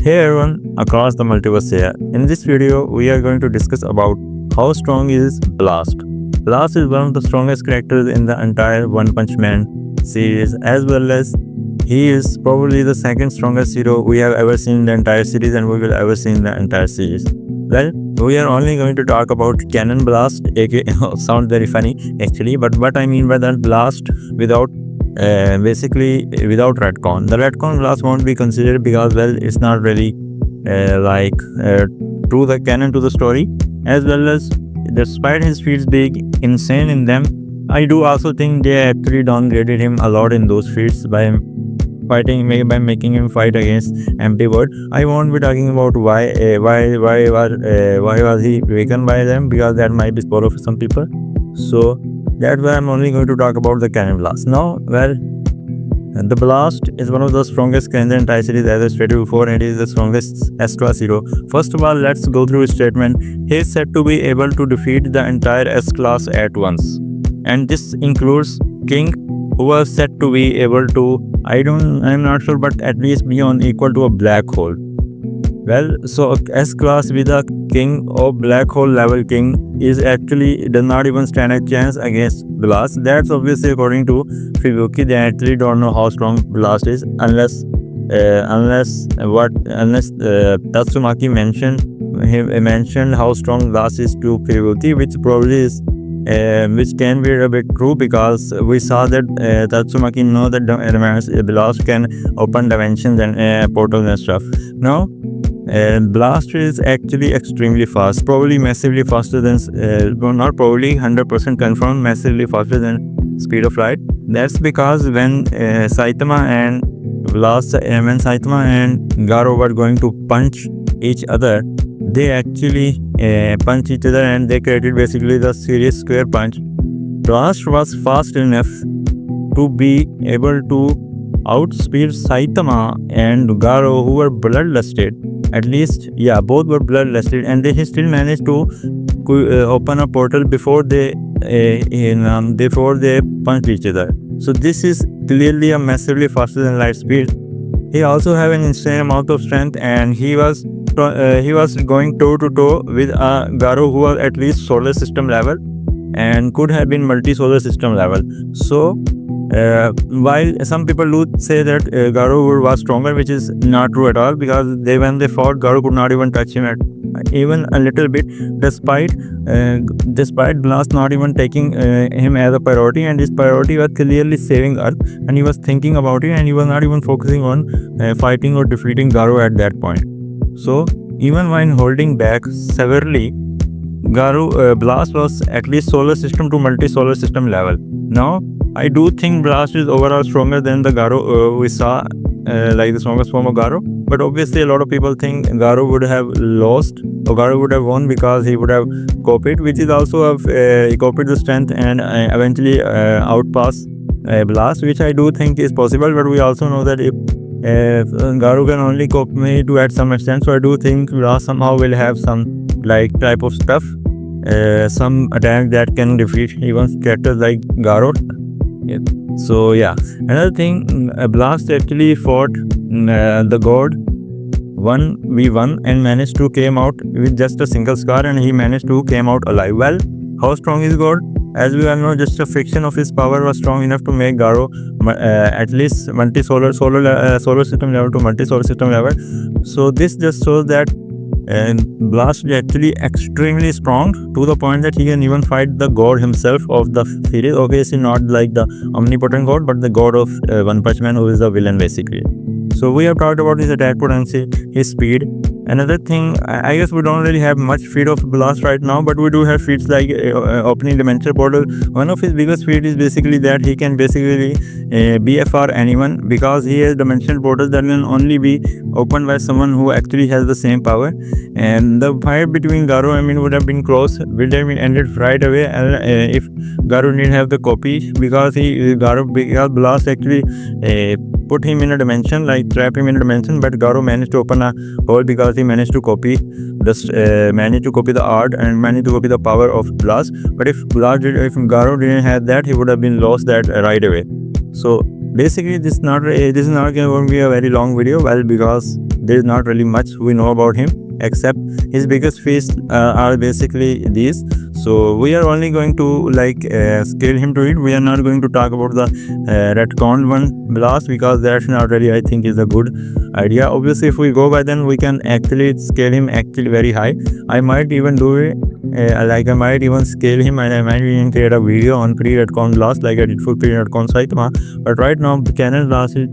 Hey everyone across the multiverse here. In this video, we are going to discuss about how strong is Blast. Blast is one of the strongest characters in the entire One Punch Man series, as well as he is probably the second strongest hero we have ever seen in the entire series and we will ever see in the entire series. Well, we are only going to talk about Cannon Blast, aka sound very funny actually, but what I mean by that, Blast without basically without retcon. The retcon blast won't be considered because, well, it's not really to the canon to the story, as well as despite his feats being insane in them, I do also think they actually downgraded him a lot in those feats by making him fight against empty word. I won't be talking about why was he weakened by them, because that might be spoiler for some people. So that's why I'm only going to talk about the Cannon Blast. Now, well, the Blast is one of the strongest cannon in the entire series, as I stated before, and it is the strongest S-class hero. First of all, let's go through his statement. He is said to be able to defeat the entire S-class at once. And this includes King, who was said to be able to, I'm not sure, but at least be on equal to a black hole. Well, so S-class with a king or black hole level king is actually does not even stand a chance against Blast. That's obviously according to Fubuki. They actually don't know how strong Blast is unless Tatsumaki mentioned how strong Blast is to Fubuki, which probably is which can be a bit true, because we saw that Tatsumaki know that Blast can open dimensions and portals and stuff. Now, Blast is actually extremely fast, probably massively faster than, not probably, 100% confirmed, massively faster than speed of light. That's because when Saitama and Garou were going to punch each other, they actually punch each other and they created basically the serious square punch. Blast was fast enough to be able to outspeed Saitama and Garou, who were bloodlusted. At least, yeah, both were bloodlusted, and they still managed to open a portal before they punched each other. So this is clearly a massively faster than light speed. He also have an insane amount of strength, and he was going toe to toe with Garou, who was at least solar system level and could have been multi-solar system level. So while some people do say that Garou was stronger, which is not true at all, because when they fought, Garou could not even touch him even a little bit, despite Blast not even taking him as a priority, and his priority was clearly saving Earth, and he was thinking about it, and he was not even focusing on fighting or defeating Garou at that point. So even when holding back severely, Blast was at least solar system to multi-solar system level. Now, I do think Blast is overall stronger than the Garou we saw, like the strongest form of Garou. But obviously, a lot of people think Garou would have lost, or Garou would have won, because he would have copied, which is also he copied the strength and eventually outpass Blast, which I do think is possible. But we also know that if Garou can only copy to at some extent, so I do think Blast somehow will have some type of stuff, some attack that can defeat even characters like Garou. Yeah. So yeah, another thing, Blast actually fought the god 1v1 and managed to came out with just a single scar, and he managed to came out alive. Well, how strong is god? As we all know, just a fraction of his power was strong enough to make Garou at least solar system level to multi-solar system level. So this just shows that Blast is actually extremely strong, to the point that he can even fight the god himself of the series. Obviously not like the omnipotent god, but the god of One Punch Man, who is the villain basically. So we have talked about his attack potency, his speed. Another thing, I guess we don't really have much feat of Blast right now, but we do have feats like opening dimensional portal. One of his biggest feats is basically that he can basically BFR anyone, because he has dimensional portals that can only be opened by someone who actually has the same power. And the fight between Garou, would have been close, would have been ended right away if Garou didn't have the copy, because Blast actually put him in a dimension, trap him in a dimension, but Garou managed to open a hole because he managed to copy the art and managed to copy the power of Blast. But if Garou didn't have that, he would have been lost that right away. So basically, this is not going to be a very long video, well, because there is not really much we know about him, except his biggest feats are basically these. So we are only going to scale him to it. We are not going to talk about the retcon one blast, because that's not really, I think, is a good idea. Obviously, if we go by then, we can actually scale him actually very high. I might even do it I might even scale him, and I might even create a video on pre-retcon blast like I did for pre-retcon Saitama. But right now, the Canon blast is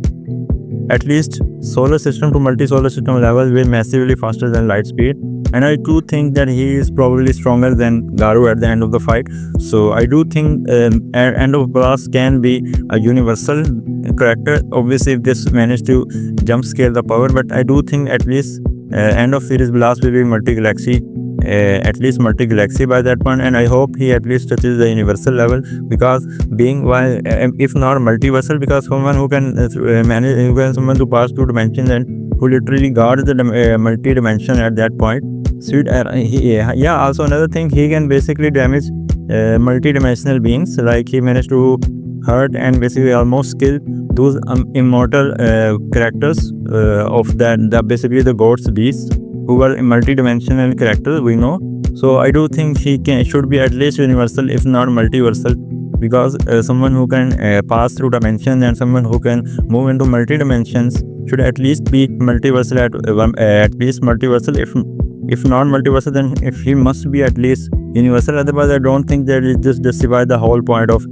at least solar system to multi-solar system level way massively faster than light speed, and I do think that he is probably stronger than Garou at the end of the fight. So I do think end of blast can be a universal character. Obviously, if this managed to jump scale the power, but I do think at least end of series blast will be multi-galaxy, at least multi-galaxy by that point, and I hope he at least touches the universal level, because being while if not multiversal, because someone who can manage, someone to pass through dimensions and who literally guards the multi-dimension at that point. Sweet, also another thing, he can basically damage multi-dimensional beings. Like he managed to hurt and basically almost kill those immortal characters of that basically the gods beasts, who were multi-dimensional characters, we know. So I do think he should be at least universal, if not multiversal, because someone who can pass through dimensions and someone who can move into multi-dimensions should at least be multiversal, at least multiversal. If not multiversal, then if he must be at least universal. Otherwise, I don't think that it just justifies the whole point of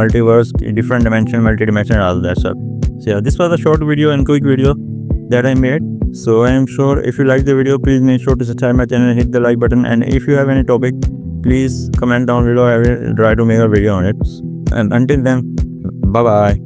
multiverse, different dimension, multi-dimension, and all that stuff. So yeah, this was a short video and quick video that I made. So I am sure if you like the video, please make sure to subscribe my channel and hit the like button. And if you have any topic, please comment down below. I will try to make a video on it. And until then, bye bye.